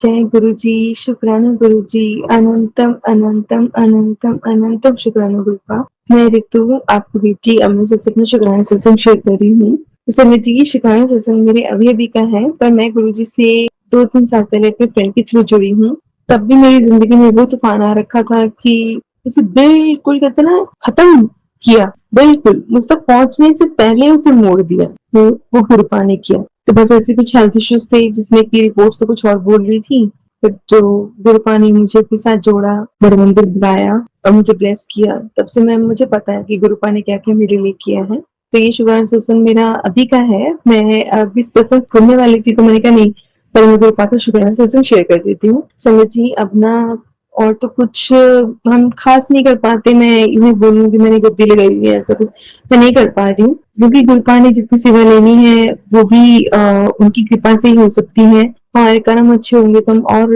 जय गुरुजी, शुक्राना गुरुजी, अनंतम अनंतम अनंतम अनंतम शुक्राना गुरुपा। मैं ऋतु आपकी बेटी अम्मा से अपना शुक्राना सत्संग शेयर कर रही हूँ। तो समय जी ये शुक्राना सत्संग मेरे अभी का है, पर मैं गुरुजी से 2-3 साल पहले अपने फ्रेंड के थ्रू जुड़ी हूँ। तब भी मेरी जिंदगी में वो तूफान आ रखा था कि उसे बिल्कुल कहते ना खत्म किया, बिल्कुल मुझ तक पहुंचने से पहले उसे मोड़ दिया। वो गुरुपा ने किया। तो बस ऐसे कुछ हेल्थ इश्यूज थे जिसमें की रिपोर्ट्स तो कुछ और बोल रही थी, फिर जो गुरुपा ने मुझे अपने साथ जोड़ा, बड़े मंदिर बुलाया और मुझे ब्लेस किया। तब से मुझे पता है कि गुरुपा ने क्या क्या मेरे लिए किया है। तो ये शुक्राना सत्संग मेरा अभी का है। मैं अभी सत्संग सुनने वाली थी तो मैंने कहा नहीं, पर मैं गुरुपा का शुक्राना सत्संग शेयर कर देती हूँ। संगत जी अपना और तो कुछ हम खास नहीं कर पाते। मैं यूं बोलूँ कि मैंने गद्दी लगाई हुई है, ऐसा कुछ मैं नहीं कर पा रही हूँ, क्योंकि गुरुपा ने जितनी सेवा लेनी है वो भी उनकी कृपा से ही हो सकती है। हमारे कर्म अच्छे होंगे तो हम और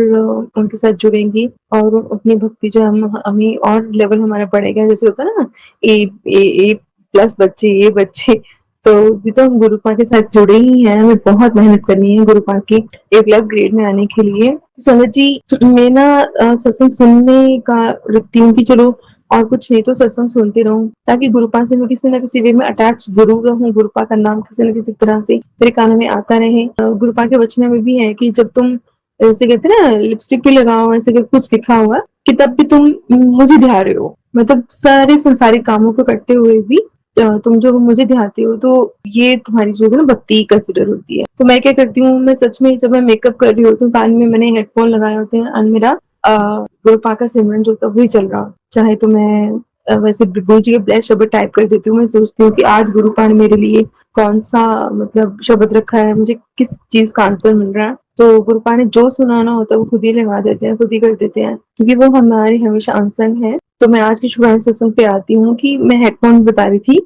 उनके साथ जुड़ेंगे और अपनी भक्ति जो हमें और लेवल हमारा बढ़ेगा। जैसे होता है ना, ए ए प्लस बच्चे, ए बच्चे, तो भी तो हम गुरुपा के साथ जुड़े ही हैं। हमें बहुत मेहनत करनी है गुरुपा की ए प्लस ग्रेड में आने के लिए। संगत जी मैं ना सत्संग सुनने का रखती हूँ कि चलो और कुछ नहीं तो सत्संग सुनते रहूं, ताकि गुरुपा से मैं किसी न किसी वे में अटैच जरूर रहूं। गुरुपा का नाम किसी न किसी तरह से मेरे कानों में आता रहे। गुरुपा के वचनों में भी है कि जब तुम ऐसे कहते हैं ना लिपस्टिक भी लगाओ, ऐसे कुछ लिखा हुआ कि तब भी तुम मुझे ध्या रहे हो। मतलब सारे संसारिक कामों को करते हुए भी तुम जो मुझे ध्याते हो, तो ये तुम्हारी जो है ना भक्ति कंसिडर होती है। तो मैं क्या करती हूँ, मैं सच में जब मैं मेकअप कर रही होती हूँ, कान में मैंने हेडफोन लगाए होते हैं और मेरा गुरुपा का सिमरन जो था वही चल रहा, चाहे तो मैं वैसे गुरु जी के ब्लेस शब्द टाइप कर देती हूँ। मैं सोचती हूँ कि आज गुरुपा ने मेरे लिए कौन सा मतलब शब्द रखा है, मुझे किस चीज का आंसर मिल रहा है। तो गुरुपा ने जो सुनाना होता है वो खुद ही लगा देते हैं, खुद ही कर देते हैं, क्योंकि वो हमारे हमेशा अनसंग है। तो मैं आज की शुक्राना सत्संग पे आती हूँ कि मैं हेडफोन बता रही थी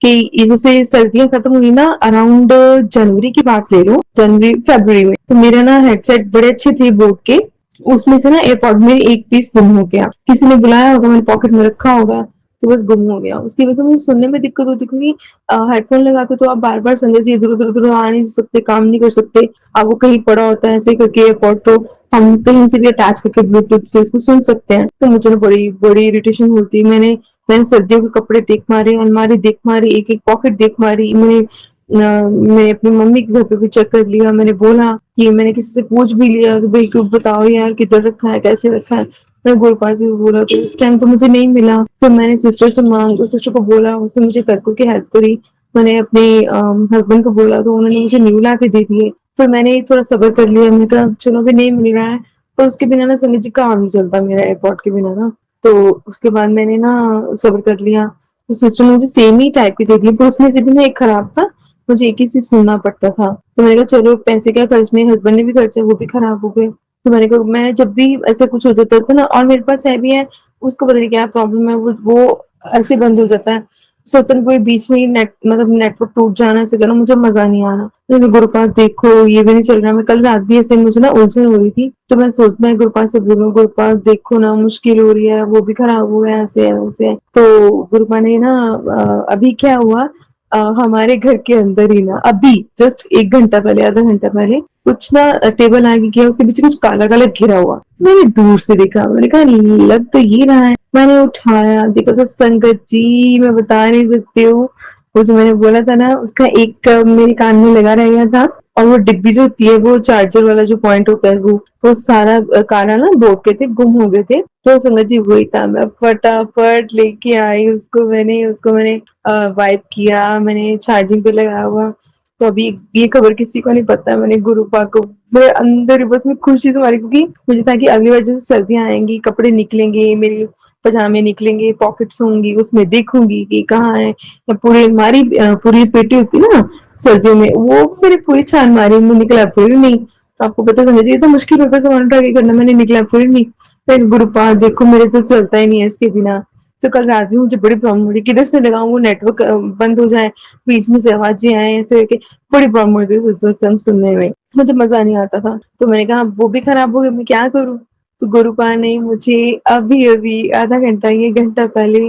कि जैसे सर्दियां खत्म हुई ना, अराउंड जनवरी की बात ले लो, जनवरी फरवरी में, तो मेरा ना हेडसेट बड़े अच्छे थे बोट के, उसमें से ना एयरपॉड में एक पीस गुम हो गया। किसी ने बुलाया होगा, मैंने पॉकेट में रखा होगा, तो बस गुम हो गया। उसकी वजह से मुझे सुनने में दिक्कत होती, क्योंकि हेडफोन लगाते तो आप बार बार संजय जी इधर उधर उधर आ नहीं सकते, काम नहीं कर सकते। अब वो कहीं पड़ा होता है ऐसे करके एयरपॉड, तो हम कहीं से भी अटैच करके ब्लूटूथ से उसको सुन सकते हैं। तो मुझे ना बड़ी बड़ी इरिटेशन होती है। मैंने सर्दियों के कपड़े देख मारे, अलमारी देख मारी, एक एक पॉकेट देख मारी। मैंने अपनी मम्मी के घर पे भी चेक कर लिया। मैंने बोला कि मैंने किसी से पूछ भी लिया कि भाई क्यों बताओ यार, किधर रखा है, कैसे रखा है। मैं गोलपा से भी बोला, तो इस टाइम तो मुझे नहीं मिला। फिर मैंने सिस्टर को बोला, उसने मुझे कर करके हेल्प करी। मैंने अपने हस्बैंड को बोला तो उन्होंने मुझे न्यू ला के दे दिए। फिर मैंने थोड़ा सब्र कर लिया, मैंने कहा चलो अभी नहीं मिल रहा है, पर उसके बिना ना संगत जी काम नहीं चलता मेरा एयरपोर्ट के बिना ना। तो उसके बाद मैंने ना सब्र कर लिया। तो सिस्टर ने मुझे सेम ही टाइप की दे दी, पर उसमें से भी ना एक खराब था, मुझे एक ही चीज सुनना पड़ता था। तो मैंने कहा चलो पैसे क्या खर्चने, हस्बैंड ने भी खर्चे, वो भी खराब हो गए। तो मैंने कहा मैं जब भी ऐसे कुछ हो जाता था ना, और मेरे पास है भी है, उसको पता नहीं क्या प्रॉब्लम है, वो ऐसे बंद हो जाता है। सत्संग कोई बीच में ही मतलब नेटवर्क टूट जाना, ऐसे करना मुझे मजा नहीं आ रहा। मैंने गुरुपाद देखो ये भी नहीं चल रहा। मैं कल रात भी ऐसे मुझे ना उलझन हो रही थी, तो मैं गुरुपाद से बोलूँ, गुरुपाद देखो ना मुश्किल हो रही है, वो भी खराब हुआ है, ऐसे है वैसे है। तो गुरुपा ने ना अभी क्या हुआ, हमारे घर के अंदर ही ना अभी जस्ट 1 घंटा पहले, आधा घंटा पहले, कुछ ना टेबल आगे किया, उसके पीछे कुछ काला काला घिरा हुआ। मैंने दूर से देखा, मैंने कहा लग तो ये रहा है। मैंने उठाया देखा तो संगत जी मैं बता नहीं सकती हूँ, वो जो मैंने बोला था ना उसका एक मेरे कान में लगा रह गया था। और वो डिब्बी जो होती है, वो चार्जर वाला जो पॉइंट होता है, वो सारा काना ना बोर्ड के थे, गुम हो गए थे। तो संगत जी वही था, मैं फटाफट लेके आई उसको मैंने वाइप किया, मैंने चार्जिंग पे लगाया हुआ। तो अभी ये खबर किसी को नहीं पता, मैंने गुरुपा को मेरे अंदर ही बस मैं खुशी से मारी, क्योंकि मुझे था कि अगली बार जैसे सर्दियां आएंगी, कपड़े निकलेंगे, मेरे पजामे निकलेंगे, पॉकेट्स होंगी, उसमें देखूंगी कि कहाँ है। या पूरी अलमारी पूरी पेटी होती ना सर्दियों में, वो मेरी पूरी छान मारी, मैं निकला फिर नहीं। तो आपको पता समझिए तो मुश्किल होता है सामान उठा के करना, मैंने निकला फिर नहीं। फिर गुरुपाद देखो मेरे से चलता ही नहीं है इसके बिना। तो कल रात में मुझे बड़ी प्रॉब्लम हो रही, किधर से लगाऊं वो नेटवर्क बंद हो जाए, बीच में से आवाजें आए, ऐसे करके बड़ी प्रॉब्लम हो रही थी सत्संग सुनने में, मुझे मजा नहीं आता था। तो मैंने कहा वो भी खराब हो गया, मैं क्या करूं। तो गुरुपा ने मुझे अभी-अभी आधा घंटा, 1 घंटा पहले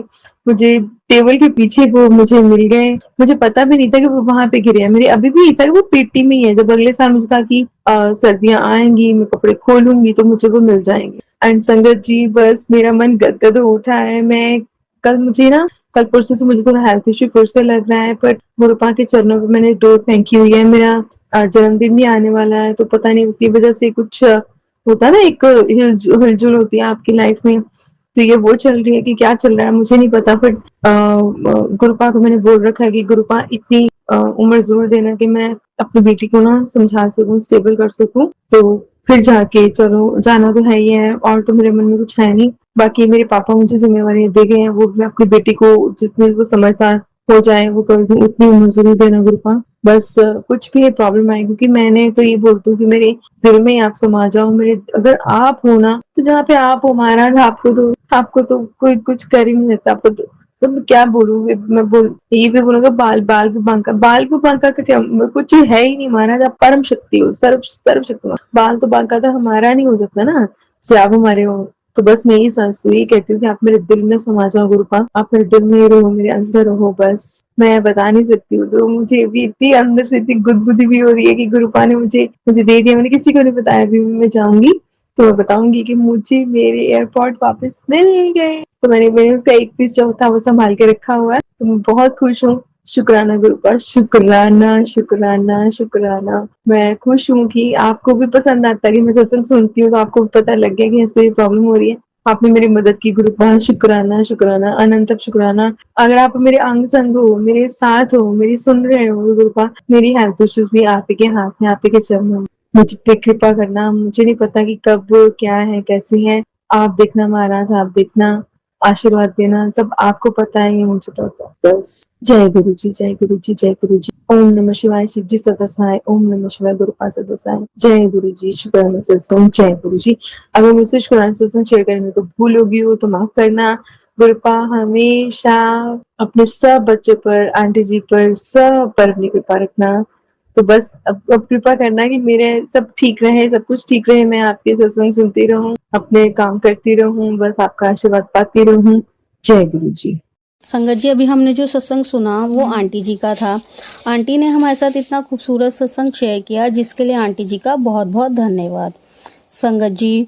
मुझे टेबल के पीछे वो मुझे मिल गए। मुझे पता भी नहीं था कि वो वहाँ पे गिरे हैं। मुझे अभी भी नहीं था कि वो पेटी में ही है। जब अगले साल मुझे था कि सर्दियाँ आएँगी, मैं कपड़े खोलूँगी तो मुझे वो मिल जाएँगे। एंड संगत जी, बस मेरा मन गदगद हो उठा है। मैं कल परसों से मुझे थोड़ा हेल्थ इश्यू फिर से लग रहा है, बट गुरुपा के चरणों पे मैंने डोर फेंकी हुई है। मेरा जन्मदिन भी आने वाला है, तो पता नहीं उसकी वजह से कुछ होता है ना, एक हिलजुल होती है आपकी लाइफ में। तो ये वो चल रही है कि क्या चल रहा है मुझे नहीं पता, बट गुरुपा को मैंने बोल रखा है कि गुरुपा इतनी उम्र जरूर देना कि मैं अपनी बेटी को ना समझा सकूं, स्टेबल कर सकूं, तो फिर जाके चलो जाना तो है ही है, और तो मेरे मन में कुछ है नहीं। बाकी मेरे पापा मुझे जिम्मेवारी दे गए हैं, वो मैं अपनी बेटी को जितने वो समझदार हो जाए वो कर दूं, उतनी उम्र जरूर देना गुरुपा। बस कुछ भी प्रॉब्लम आए, क्योंकि मैंने तो ये बोलती हूँ कि मेरे दिल में आप समा जाओ। मेरे अगर आप हो ना, तो जहाँ पे आप हो महाराज, आपको तो कोई कुछ कर ही नहीं सकता। आपको तो मैं क्या बोलूँ, मैं बोल ये भी बोलूंगा, बाल भी बांका का क्या, कुछ है ही नहीं महाराज। आप परम शक्ति हो, सर्व शक्ति। बाल तो बांका था, हमारा नहीं हो सकता ना, से आप हमारे हो। तो बस मैं यही समझती हूँ, यही कहती हूँ कि आप मेरे दिल में समा जाओ गुरुपा, आप मेरे दिल में ही रहो, मेरे अंदर रहो। बस मैं बता नहीं सकती हूँ। तो मुझे भी इतनी अंदर से इतनी गुदगुदी भी हो रही है कि गुरुपा ने मुझे दे दिया। मैंने किसी को नहीं बताया, अभी मैं जाऊंगी तो मैं बताऊंगी कि मुझे मेरे एयरपोर्ट वापस मिल गए। तो मैंने उसका एक पीस जो था वो संभाल के रखा हुआ है, तो मैं बहुत खुश हूँ। शुक्राना गुरुपा, शुक्राना शुक्राना शुक्राना। मैं खुश हूँ कि आपको भी पसंद आता है कि मैं सत्संग सुनती हूँ, तो आपको भी पता लग गया कि इसको ये प्रॉब्लम हो रही है। आपने मेरी मदद की गुरुपा, शुक्राना शुक्राना अनंत शुक्राना। अगर आप मेरे अंग संग हो, मेरे साथ हो, मेरी सुन रहे हो गुरुपा, मेरी हेल्थ इश्यूज भी आप ही के हाथ में, आप ही के चरणों में। मुझ पे कृपा करना। मुझे नहीं पता कि कब क्या है कैसी है, आप देखना महाराज, आप देखना, आशीर्वाद देना, सब आपको पता है, ये मुझे पता है। बस जय गुरु जी, जय गुरु जी, जय गुरु जी। ओम नमः शिवाय, शिव जी सदा सहाय। ओम नमः शिवाय, गुरुपा सदा सहाय। जय गुरु जी, शुक्राना सत्संग। जय गुरु जी। अगर मुझसे शुक्राना सत्संग शेयर करने को भूल होगी हो तो माफ करना। गुरुपा हमेशा अपने सब बच्चों पर, आंटी जी पर, सब पर अपनी कृपा रखना। तो बस अब कृपा करना कि मेरे सब ठीक रहे, सब कुछ ठीक रहे, मैं आपके सत्संग सुनती रहूं, अपने काम करती रहूं, बस आपका आशीर्वाद पाती रहूं। जय गुरु जी। संगत जी, अभी हमने जो सत्संग सुना वो आंटी जी का था। आंटी ने हमारे साथ इतना खूबसूरत सत्संग शेयर किया, जिसके लिए आंटी जी का बहुत बहुत धन्यवाद। संगत जी,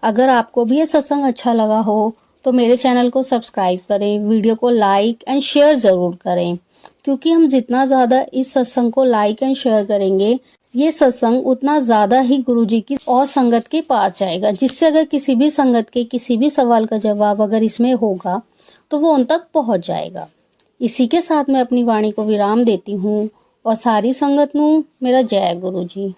अगर आपको भी ये सत्संग अच्छा लगा हो तो मेरे चैनल को सब्सक्राइब करें, वीडियो को लाइक एंड शेयर जरूर करें, क्योंकि हम जितना ज्यादा इस सत्संग को लाइक एंड शेयर करेंगे, ये सत्संग उतना ज्यादा ही गुरु जी की और संगत के पास जाएगा, जिससे अगर किसी भी संगत के किसी भी सवाल का जवाब अगर इसमें होगा तो वो उन तक पहुंच जाएगा। इसी के साथ मैं अपनी वाणी को विराम देती हूँ और सारी संगत नू मेरा जय गुरु जी।